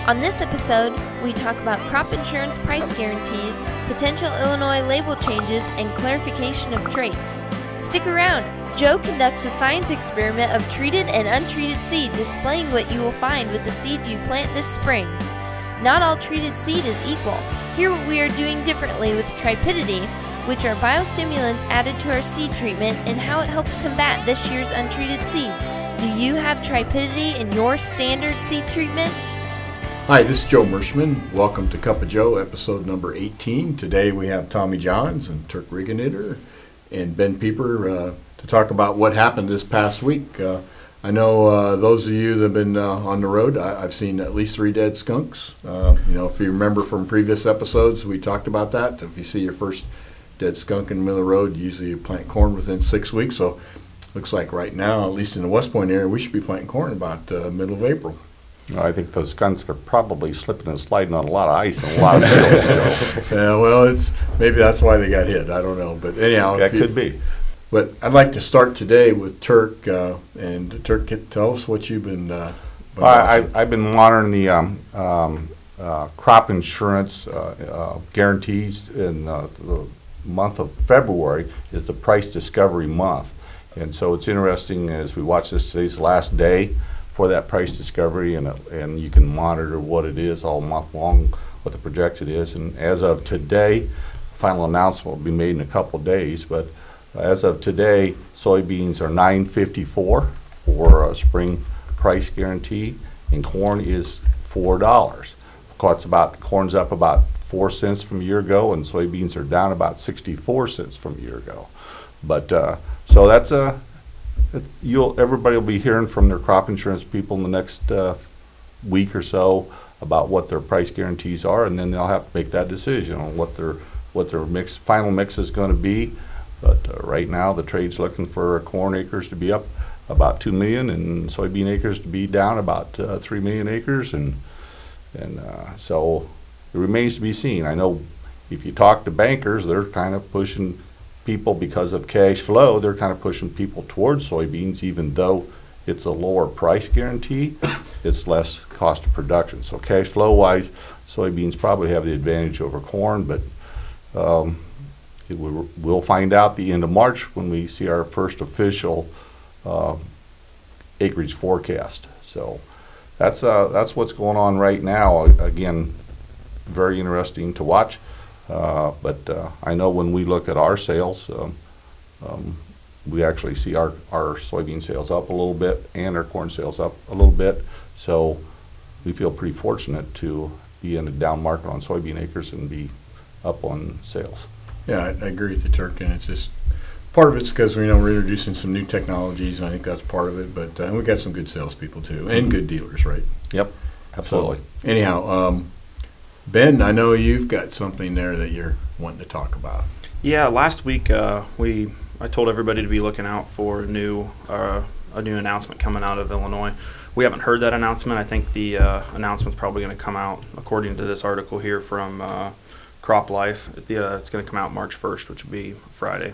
On this episode, we talk about crop insurance price guarantees, potential Illinois label changes, and clarification of traits. Stick around. Joe conducts a science experiment of treated and untreated seed, displaying what you will find with the seed you plant this spring. Not all treated seed is equal. Hear what we are doing differently with Tripidity, which are biostimulants added to our seed treatment, and how it helps combat this year's untreated seed. Do you have Tripidity in your standard seed treatment? Hi, this is Joe Merschman. Welcome to Cup of Joe, episode number 18. Today we have Tommy Johns and Turk Riggenitter and Ben Pieper to talk about what happened this past week. I know those of you that have been on the road, I've seen at least 3 dead skunks. If you remember from previous episodes, we talked about that. If you see your first dead skunk in the middle of the road, usually you plant corn within 6 weeks. So looks like right now, at least in the West Point area, we should be planting corn about middle of April. I think those skunks are probably slipping and sliding on a lot of ice and a lot of fields. Yeah, well, maybe that's why they got hit. I don't know, but anyhow, that could be. But I'd like to start today with Turk. And Turk, tell us what you've been. I've been monitoring the crop insurance guarantees in the month of February. Is the price discovery month, and so it's interesting as we watch this. Today's the last day for that price discovery, and you can monitor what it is all month long, what the projected is. And as of today, final announcement will be made in a couple of days, but as of today, soybeans are $9.54 for a spring price guarantee, and corn is $4. Corn's up about 4 cents from a year ago, and soybeans are down about 64 cents from a year ago. But so that's everybody will be hearing from their crop insurance people in the next week or so about what their price guarantees are, and then they'll have to make that decision on what their final mix is going to be. But right now, the trade's looking for corn acres to be up about 2 million and soybean acres to be down about 3 million acres, and so it remains to be seen. I know if you talk to bankers, they're kind of pushing people because of cash flow. They're kind of pushing people towards soybeans, even though it's a lower price guarantee. It's less cost of production. So cash flow wise, soybeans probably have the advantage over corn, but we'll find out the end of March when we see our first official acreage forecast. So that's what's going on right now. Again, very interesting to watch. But I know when we look at our sales, we actually see our soybean sales up a little bit and our corn sales up a little bit. So we feel pretty fortunate to be in a down market on soybean acres and be up on sales. Yeah, I agree with you, Turk, and it's just part of it's because we're introducing some new technologies, and I think that's part of it. But we got some good salespeople too, and good dealers, right? Yep, absolutely. So, anyhow, Ben, I know you've got something there that you're wanting to talk about. Yeah, last week I told everybody to be looking out for a new announcement coming out of Illinois. We haven't heard that announcement. I think the announcement's probably going to come out, according to this article here from Crop Life. It's going to come out March 1st, which will be Friday.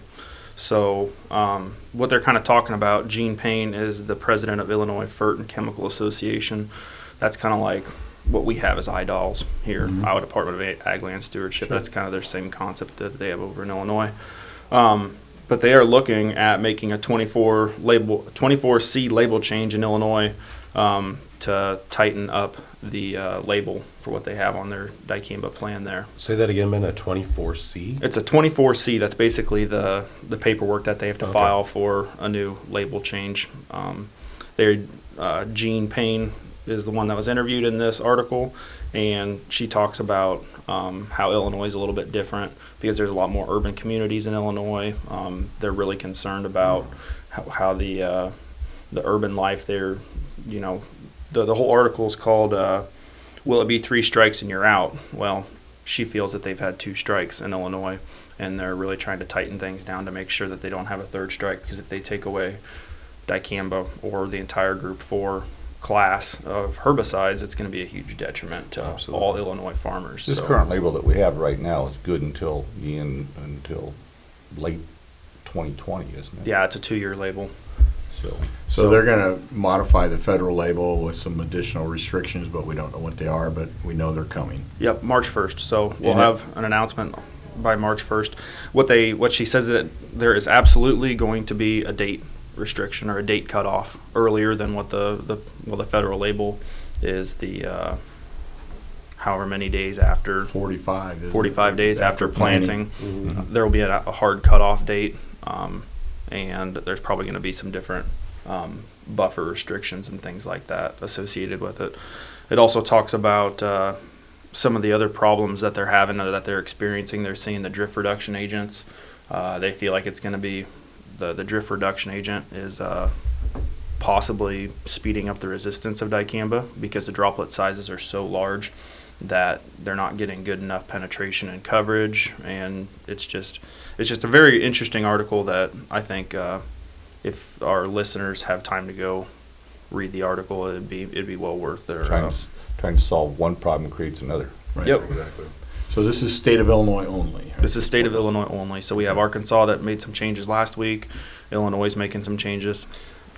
So what they're kind of talking about, Gene Payne is the president of Illinois Fert and Chemical Association. That's kind of like what we have as IDOLs here, Iowa Department of Ag Land Stewardship. Sure. That's kind of their same concept that they have over in Illinois. But they are looking at making a 24 seed label change in Illinois to tighten up the label for what they have on their dicamba plan there. Say that again, man. A 24C? It's a 24C. That's basically the paperwork that they have to file for a new label change. Gene Payne is the one that was interviewed in this article, and she talks about how Illinois is a little bit different because there's a lot more urban communities in Illinois. They're really concerned about how the urban life there, the whole article is called "Will It Be 3 Strikes and You're Out?" Well, she feels that they've had 2 strikes in Illinois, and they're really trying to tighten things down to make sure that they don't have a 3rd strike, because if they take away dicamba or the entire Group 4 class of herbicides, it's going to be a huge detriment to all Illinois farmers. This current label that we have right now is good until late 2020, isn't it? Yeah, it's a 2-year label. So they're going to modify the federal label with some additional restrictions, but we don't know what they are, but we know they're coming. Yep, March 1st. So we'll have an announcement by March 1st. What she says that there is absolutely going to be a date restriction or a date cutoff earlier than what the federal label is, the however many days after 45 days after planting. Mm-hmm. There will be a hard cutoff date, and there's probably going to be some different buffer restrictions and things like that associated with it. It also talks about some of the other problems that they're having or that they're experiencing. They're seeing the drift reduction agents. They feel like it's going to be the drift reduction agent is possibly speeding up the resistance of dicamba because the droplet sizes are so large that they're not getting good enough penetration and coverage. And it's just a very interesting article that I think if our listeners have time to go read the article, it'd be well worth their Trying to solve one problem creates another. Right. Yep. Exactly. So this is state of Illinois only. This is state of Illinois only. So we have Arkansas that made some changes last week. Illinois is making some changes.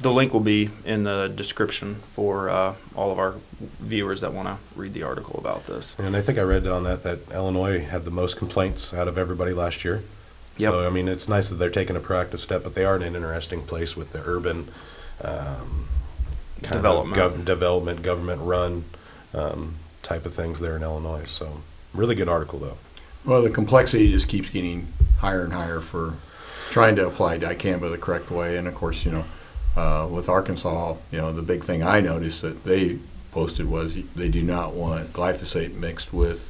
The link will be in the description for all of our viewers that want to read the article about this. And I think I read on that Illinois had the most complaints out of everybody last year. Yep. So, I mean, it's nice that they're taking a proactive step, but they are in an interesting place with the urban development, government-run type of things there in Illinois. So, really good article, though. Well, the complexity just keeps getting higher and higher for trying to apply dicamba the correct way. And, of course, with Arkansas, the big thing I noticed that they posted was they do not want glyphosate mixed with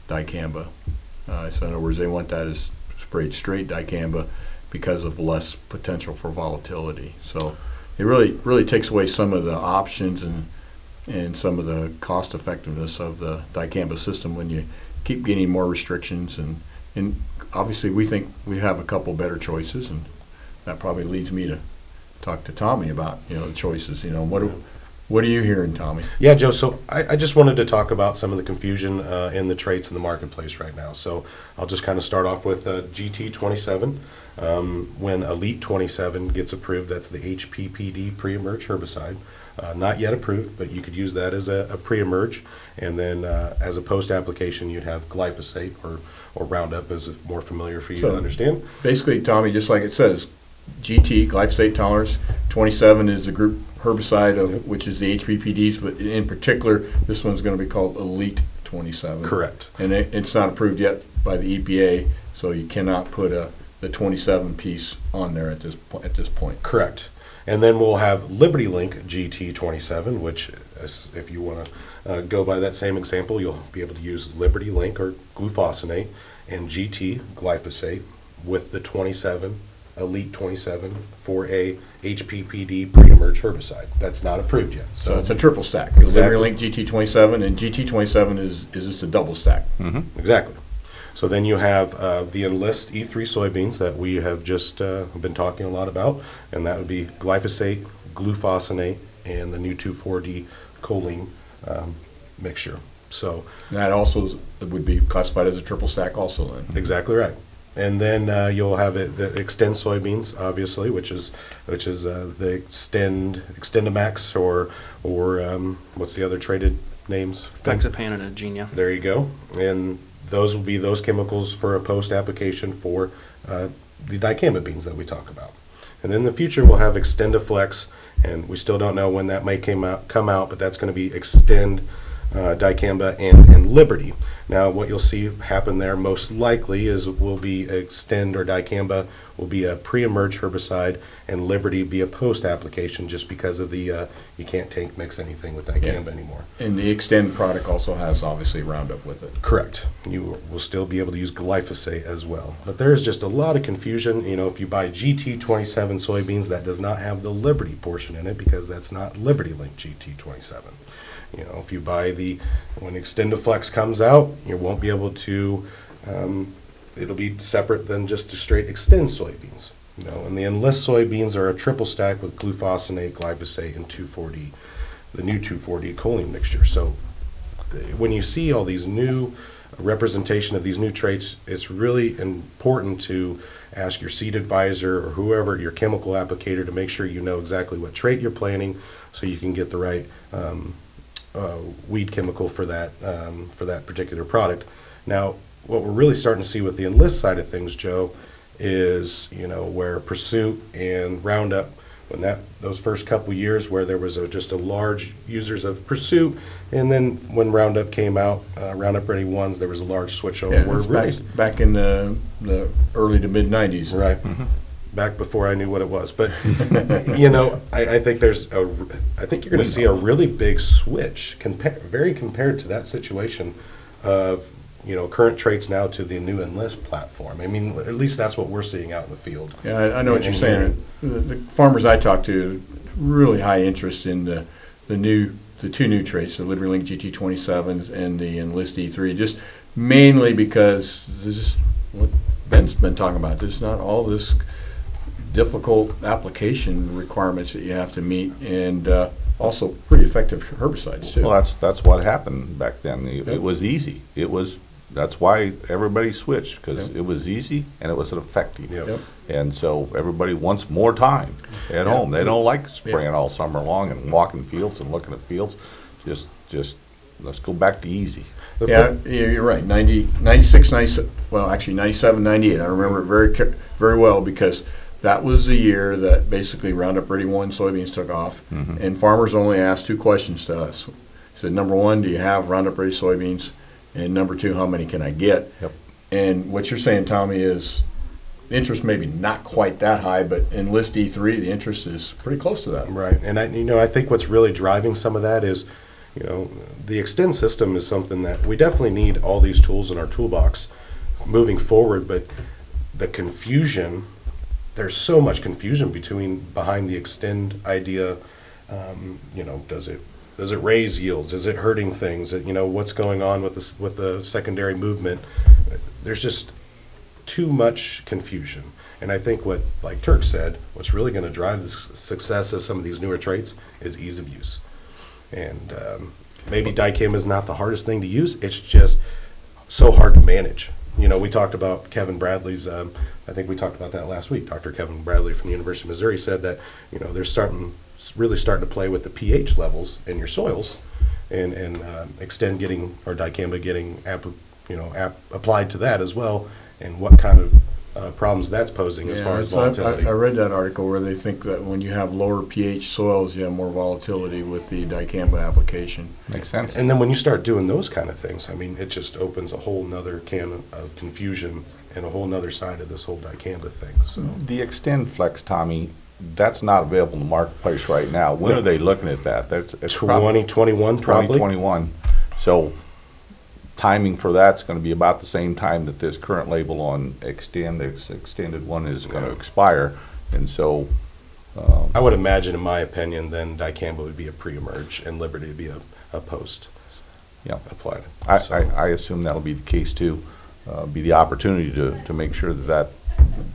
dicamba. So, in other words, they want that as sprayed straight dicamba because of less potential for volatility. So it really takes away some of the options and some of the cost effectiveness of the dicamba system when you keep getting more restrictions. And obviously we think we have a couple better choices, and that probably leads me to talk to Tommy about the choices. What are you hearing, Tommy? Yeah, Joe, so I just wanted to talk about some of the confusion in the traits in the marketplace right now. So I'll just kind of start off with GT27. When Elite 27 gets approved, that's the HPPD pre-emerge herbicide. Not yet approved, but you could use that as a pre-emerge. And then as a post-application, you'd have glyphosate or Roundup, as more familiar for you to understand. Basically, Tommy, just like it says, GT, glyphosate tolerance, 27 is the group herbicide, which is the HPPDs, but in particular, this one's going to be called Elite 27. Correct. And it's not approved yet by the EPA, so you cannot put the 27 piece on there at this point. Correct. And then we'll have Liberty Link GT27, which, if you want to go by that same example, you'll be able to use Liberty Link or glufosinate and GT glyphosate with the 27 Elite 27 for a HPPD pre-emerge herbicide. That's not approved yet. So it's a triple stack. Exactly. Liberty Link GT27, and GT27 is just a double stack. Mm-hmm. Exactly. So then you have the Enlist E3 soybeans that we have just been talking a lot about, and that would be glyphosate, glufosinate, and the new 2,4-D choline mixture. So that also would be classified as a triple stack also then. Exactly right. And then you'll have the Extend soybeans, obviously, which is the Extendamax or what's the other traded names? Fexapan and Agenia. There you go. And those will be those chemicals for a post application for the dicamba beans that we talk about. And in the future we'll have Extendiflex, and we still don't know when that may come out, but that's going to be Extend dicamba and Liberty. Now what you'll see happen there most likely is will be Extend or dicamba will be a pre-emerge herbicide, and Liberty be a post application, just because of the you can't tank mix anything with dicamba anymore. And the Extend product also has obviously Roundup with it. Correct. You will still be able to use glyphosate as well. But there's just a lot of confusion. If you buy GT27 soybeans, that does not have the Liberty portion in it because that's not Liberty Link GT27. If you buy when Extendiflex comes out, you won't be able to, it'll be separate than just a straight Extend soybeans. And the Enlist soybeans are a triple stack with glufosinate, glyphosate, and 2,4-D, the new 2,4-D choline mixture. So when you see all these new a representation of these new traits, it's really important to ask your seed advisor or whoever, your chemical applicator, to make sure you know exactly what trait you're planting so you can get the right weed chemical for that particular product. Now, what we're really starting to see with the Enlist side of things, Joe, is, you know, where Pursuit and Roundup, when those first couple years where there was just a large users of Pursuit, and then when Roundup came out, Roundup Ready 1s, there was a large switch over. Yeah, it was back in the early to mid 90s. Right. Mm-hmm. Back before I knew what it was. But, you know, I think I think you're going to see a really big switch, compared to that situation of, you know, current traits now to the new Enlist platform. I mean, at least that's what we're seeing out in the field. Yeah, I know what you're saying. The farmers I talk to, really high interest in the two new traits, the LibertyLink GT27s and the Enlist E3, just mainly because this is what Ben's been talking about. There's not all this difficult application requirements that you have to meet, and also pretty effective herbicides too. Well, that's what happened back then. It was easy. That's why everybody switched, because it was easy and it was effective. Yep. And so everybody wants more time at home. They don't like spraying all summer long and walking fields and looking at fields. Just let's go back to easy. Yeah, you're right. 96, 97, well, actually 97, 98. I remember it very well, because that was the year that basically Roundup Ready 1 soybeans took off, and farmers only asked two questions to us. He said, number one, do you have Roundup Ready soybeans? And number two, how many can I get? Yep. And what you're saying, Tommy, is the interest maybe not quite that high, but Enlist E3, the interest is pretty close to that. Right. And I think what's really driving some of that is, you know, the Extend system is something that we definitely need all these tools in our toolbox moving forward, but the confusion, there's so much confusion behind the Extend idea. You know, does it raise yields? Is it hurting things? You know, what's going on with the secondary movement? There's just too much confusion. And I think like Turk said, what's really going to drive the success of some of these newer traits is ease of use. And maybe dicamba is not the hardest thing to use. It's just so hard to manage. You know, we talked about Kevin Bradley's, I think we talked about that last week. Dr. Kevin Bradley from the University of Missouri said that, you know, they're really starting to play with the pH levels in your soils, and Extend getting, or dicamba getting applied to that as well, and what kind of problems that's posing as far as volatility. I read that article where they think that when you have lower pH soils, you have more volatility with the dicamba application. Makes sense. And then when you start doing those kind of things, I mean, it just opens a whole nother can of confusion and a whole nother side of this whole dicamba thing. So the Extend Flex, Tommy, that's not available in the marketplace right now. When are they looking at that? It's 2021, probably. 2021. So timing for that's going to be about the same time that this current label on Extend, this extended one, is going to expire. And so I would imagine, in my opinion, then dicamba would be a pre-emerge and Liberty would be a post applied. I assume that'll be the case too. Be the opportunity to make sure that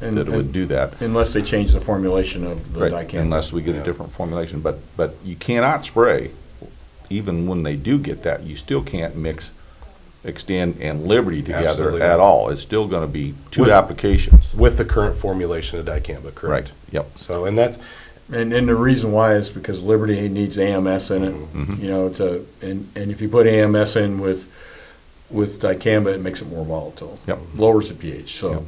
it would do that. Unless they change the formulation of the dicamba. Unless we get a different formulation. But you cannot spray, even when they do get that, you still can't mix Extend and Liberty together at all. It's still going to be two applications. With the current formulation of dicamba, correct? Right, yep. So, and that's... And the reason why is because Liberty needs AMS in it, you know, and if you put AMS in with dicamba, it makes it more volatile. Yep. Lowers the pH. So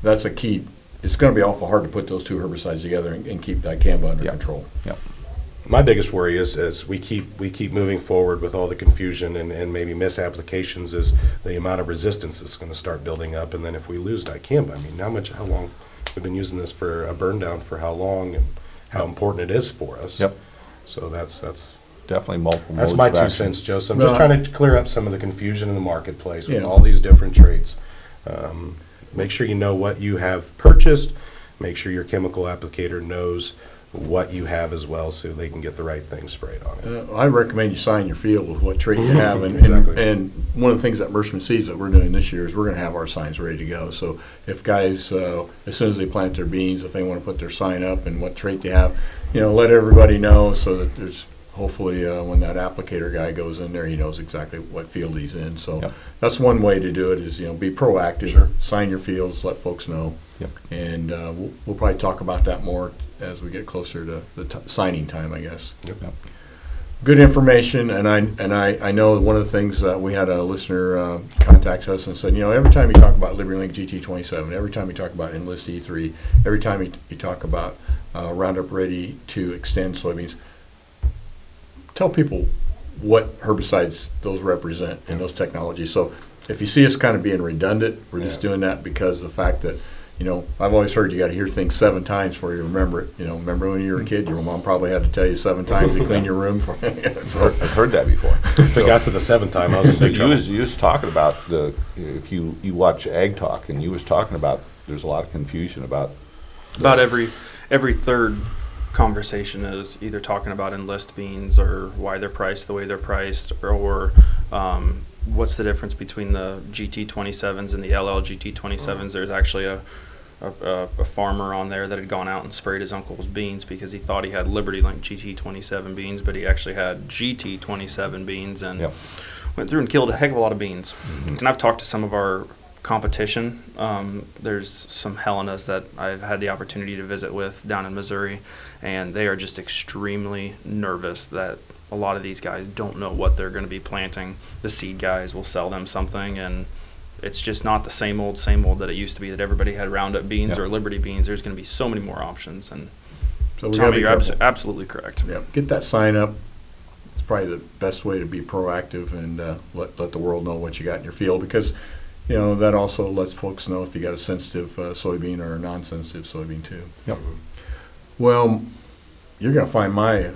that's a key. It's going to be awful hard to put those two herbicides together and keep dicamba under control. Yep. My biggest worry is as we keep moving forward with all the confusion and maybe misapplications, is the amount of resistance that's going to start building up. And then if we lose dicamba, I mean, how long we've been using this for a burn down for how long, and how important it is for us. Yep. So that's definitely multiple. That's my 2 cents, Joe. So I'm just trying to clear up some of the confusion in the marketplace with Yeah. all these different traits. Make sure you know what you have purchased. Make sure your chemical applicator knows what you have as well, so they can get the right thing sprayed on it. I recommend you sign your field with what trait you have, and, Exactly. and one of the things that merschmanseeds that we're doing this year is we're going to have our signs ready to go. So if guys, as soon as they plant their beans, if they want to put their sign up and what trait they have, you know, let everybody know so that there's hopefully when that applicator guy goes in there, he knows exactly what field he's in. So Yep. that's one way to do it is, be proactive, Sure. sign your fields, let folks know. Yep. And we'll probably talk about that more as we get closer to the signing time, I guess. Yep. Good information, and I know one of the things we had a listener contact us and said, every time you talk about LibertyLink GT27, every time you talk about Enlist E3, every time you talk about Roundup Ready to extend soybeans, tell people what herbicides those represent and those technologies. So if you see us kind of being redundant, we're just doing that because of the fact that I've always heard you got to hear things 7 times before you remember it. Remember when you were a kid, your mom probably had to tell you 7 times to clean your room. So I've heard that before. If it got to the 7th time, I was in big trouble. You was talking about if you watch Ag Talk, and you was talking about there's a lot of confusion about every third conversation is either talking about Enlist beans or why they're priced the way they're priced, or what's the difference between the GT27s and the LL GT27s. There's actually a farmer on there that had gone out and sprayed his uncle's beans because he thought he had LibertyLink GT27 beans, but he actually had GT27 beans, and went through and killed a heck of a lot of beans. And I've talked to some of our competition. There's some Helenas that I've had the opportunity to visit with down in Missouri, and they are just extremely nervous that a lot of these guys don't know what they're going to be planting. The seed guys will sell them something, and it's just not the same old that it used to be, that everybody had Roundup beans or Liberty beans. There's going to be so many more options. And so we Tommy, you're absolutely correct. Yeah, get that sign up. It's probably the best way to be proactive and let the world know what you got in your field, because that also lets folks know if you got a sensitive soybean or a non-sensitive soybean too. Yep. Well, you're going to find my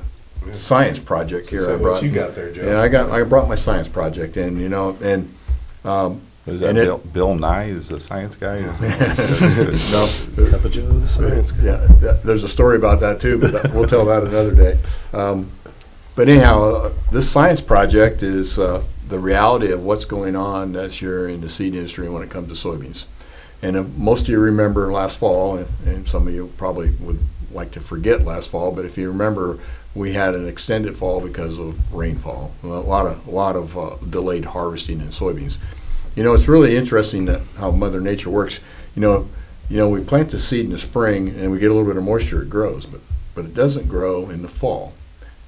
science project here. I brought what you got there, Joe. Yeah, I brought my science project in, and is that Bill Nye is the science guy? No, Papa Joe, the science guy. yeah, there's a story about that too, but we'll tell that another day. But anyhow, this science project is the reality of what's going on as you're in the seed industry when it comes to soybeans. And most of you remember last fall, and some of you probably would like to forget last fall, but if you remember, we had an extended fall because of rainfall. A lot of delayed harvesting in soybeans. It's really interesting how Mother Nature works. We plant the seed in the spring and we get a little bit of moisture, it grows, but it doesn't grow in the fall.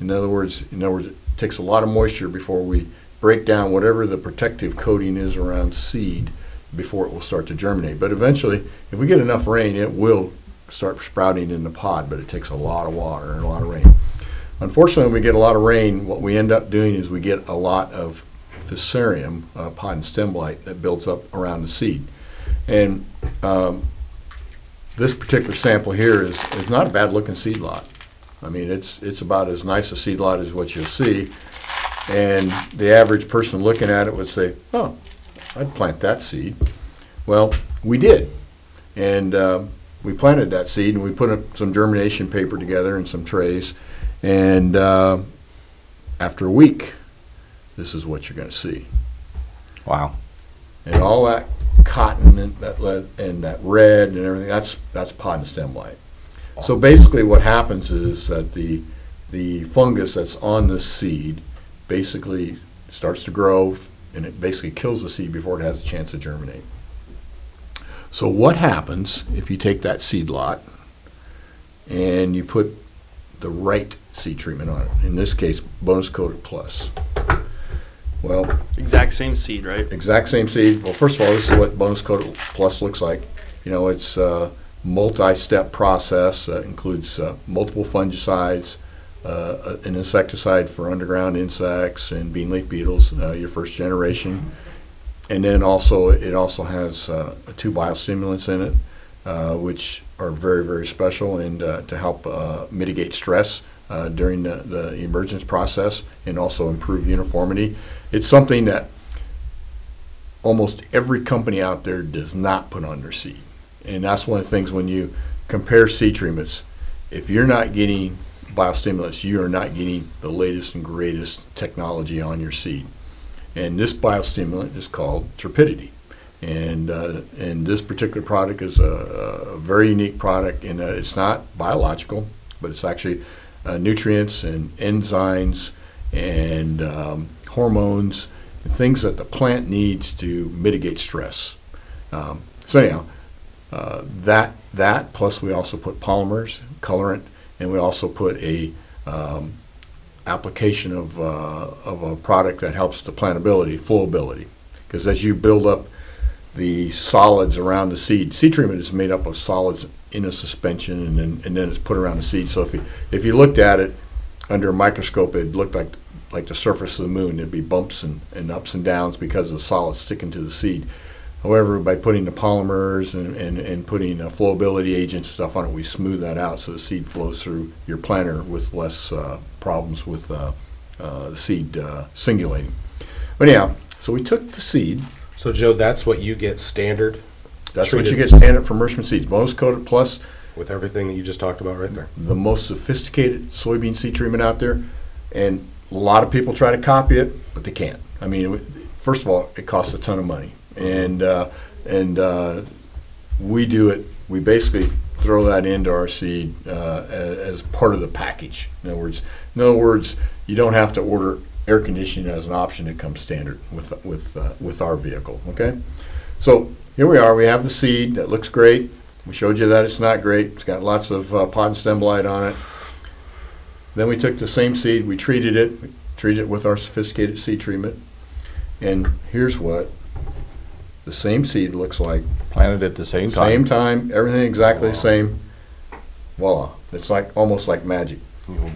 In other words, it takes a lot of moisture before we break down whatever the protective coating is around seed before it will start to germinate. But eventually, if we get enough rain, it will start sprouting in the pod, but it takes a lot of water and a lot of rain. Unfortunately, when we get a lot of rain, what we end up doing is we get a lot of fusarium, pod and stem blight, that builds up around the seed. And this particular sample here is not a bad looking seed lot. I mean, it's about as nice a seed lot as what you'll see. And the average person looking at it would say, oh, I'd plant that seed. Well, we did. And we planted that seed, and we put some germination paper together in some trays. And after a week, this is what you're going to see. Wow. And all that cotton and that red and everything, that's pod and stem blight. So basically what happens is that the fungus that's on the seed basically starts to grow, and it basically kills the seed before it has a chance to germinate. So what happens if you take that seed lot and you put the right seed treatment on it? In this case, Bonus Coated Plus. Well, exact same seed, right? Exact same seed. Well, first of all, this is what Bonus Coated Plus looks like. It's a multi-step process that includes multiple fungicides, an insecticide for underground insects and bean leaf beetles, your first generation. And then it also has 2 biostimulants in it, which are very, very special and to help mitigate stress during the emergence process and also improve uniformity. It's something that almost every company out there does not put on their seed. And that's one of the things when you compare seed treatments, if you're not getting biostimulants, you are not getting the latest and greatest technology on your seed. And this biostimulant is called Tripidity. And this particular product is a very unique product in that it's not biological, but it's actually nutrients and enzymes and hormones and things that the plant needs to mitigate stress. So anyhow, that plus we also put polymers, colorant, and we also put a application of a product that helps the plantability, flowability. Because as you build up the solids around the seed treatment is made up of solids in a suspension, and then it's put around the seed. So if you looked at it under a microscope, it looked like the surface of the moon. There'd be bumps and ups and downs because of the solids sticking to the seed. However, by putting the polymers and putting flowability agents and stuff on it, we smooth that out so the seed flows through your planter with less problems with the seed singulating. But anyhow, so we took the seed. So Joe, that's what you get standard? That's what you get standard for Merschmanseeds. Bonus coated plus. With everything that you just talked about right there. The most sophisticated soybean seed treatment out there. And a lot of people try to copy it, but they can't. I mean, first of all, it costs a ton of money. And we do it, we basically throw that into our seed as part of the package. In other words, you don't have to order air conditioning as an option. It comes standard with our vehicle, okay? So here we are, we have the seed that looks great. We showed you that it's not great. It's got lots of pod and stem blight on it. Then we took the same seed, we treated it with our sophisticated seed treatment. And here's what the same seed looks like. Planted at the same time. Same time, everything exactly the same. Voila. It's like almost like magic.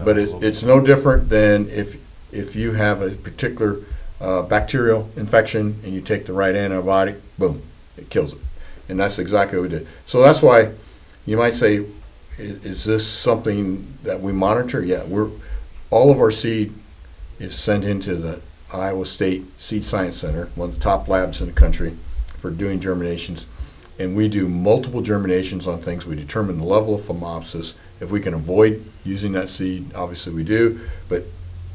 But it's no different than if you have a particular bacterial infection and you take the right antibiotic, boom, it kills it. And that's exactly what we did. So that's why you might say, is this something that we monitor? Yeah, all of our seed is sent into the Iowa State Seed Science Center, one of the top labs in the country for doing germinations. And we do multiple germinations on things. We determine the level of phomopsis. If we can avoid using that seed, obviously we do. But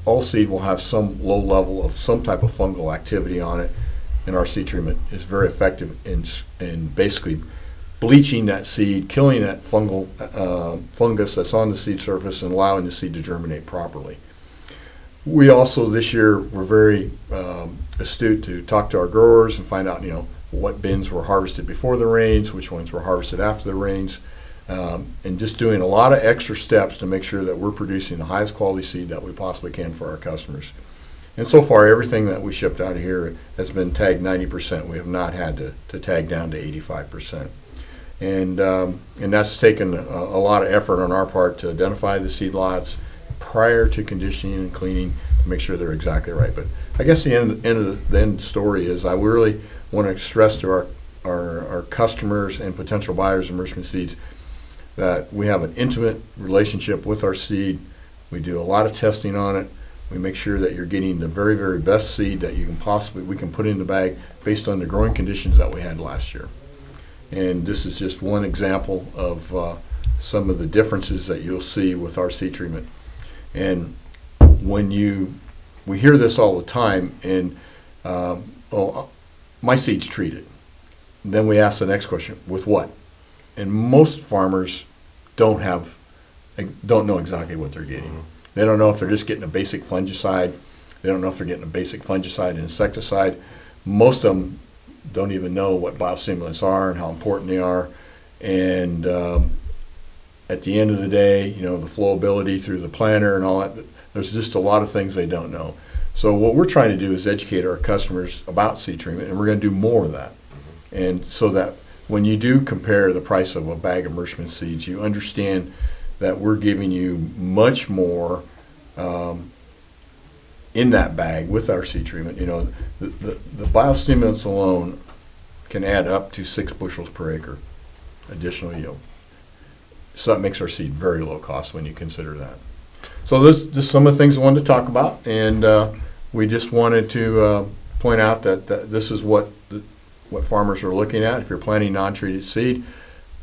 all seed will have some low level of some type of fungal activity on it. And our seed treatment is very effective in basically bleaching that seed, killing that fungus that's on the seed surface and allowing the seed to germinate properly. We also this year were very astute to talk to our growers and find out, what bins were harvested before the rains, which ones were harvested after the rains, and just doing a lot of extra steps to make sure that we're producing the highest quality seed that we possibly can for our customers. And so far, everything that we shipped out of here has been tagged 90%. We have not had to tag down to 85%. And that's taken a lot of effort on our part to identify the seed lots prior to conditioning and cleaning to make sure they're exactly right. But I guess the end of the story is I really want to stress to our customers and potential buyers of Merschmanseeds that we have an intimate relationship with our seed. We do a lot of testing on it. We make sure that you're getting the very, very best seed that we can put in the bag based on the growing conditions that we had last year. And this is just one example of some of the differences that you'll see with our seed treatment. And when we hear this all the time, and my seed's treated. Then we ask the next question, with what? And most farmers don't know exactly what they're getting. They don't know if they're just getting a basic fungicide. They don't know if they're getting a basic fungicide and insecticide. Most of them don't even know what biostimulants are and how important they are. And at the end of the day, the flowability through the planter and all that, there's just a lot of things they don't know. So what we're trying to do is educate our customers about seed treatment, and we're going to do more of that. And so that when you do compare the price of a bag of Merschmanseeds, you understand that we're giving you much more in that bag with our seed treatment. The biostimulants alone can add up to 6 bushels per acre additional yield. So that makes our seed very low cost when you consider that. So this just some of the things I wanted to talk about, and we just wanted to point out that this is what farmers are looking at. If you're planting non-treated seed,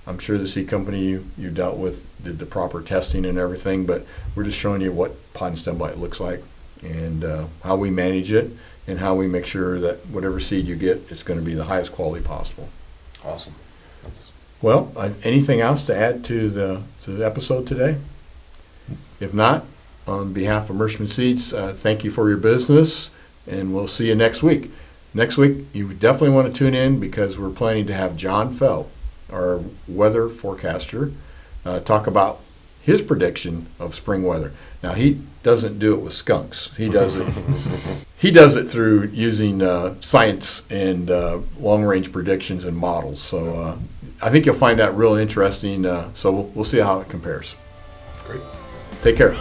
I'm sure the seed company you dealt with did the proper testing and everything, but we're just showing you what pod and stem blight looks like and how we manage it and how we make sure that whatever seed you get, it's going to be the highest quality possible. Awesome. Well, anything else to add to the episode today? If not, on behalf of merschmanseeds, thank you for your business, and we'll see you next week. Next week, you definitely want to tune in because we're planning to have John Fell, our weather forecaster, talk about his prediction of spring weather. Now, he doesn't do it with skunks. He does it. He does it through using science and long-range predictions and models. So I think you'll find that real interesting. So we'll see how it compares. Great. Take care.